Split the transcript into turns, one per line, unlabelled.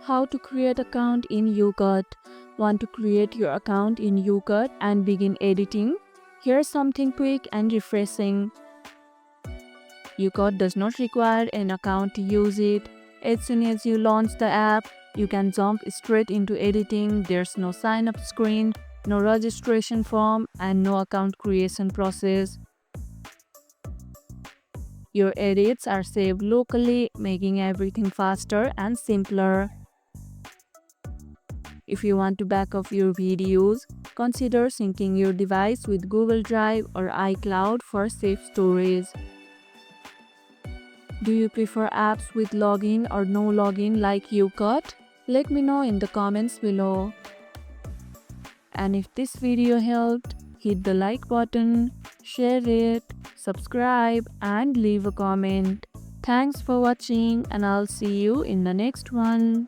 How to create account in Youcut. Want to create your account in Youcut and begin editing? Here's something quick and refreshing. Youcut does not require an account to use it. As soon as you launch the app, you can jump straight into editing. There's no sign up screen, no registration form, and no account creation process. Your edits are saved locally, making everything faster and simpler. If you want to back up your videos, consider syncing your device with Google Drive or iCloud for safe storage. Do you prefer apps with login or no login like Youcut? Let me know in the comments below. And if this video helped, hit the like button, share it, subscribe and leave a comment. Thanks for watching and I'll see you in the next one.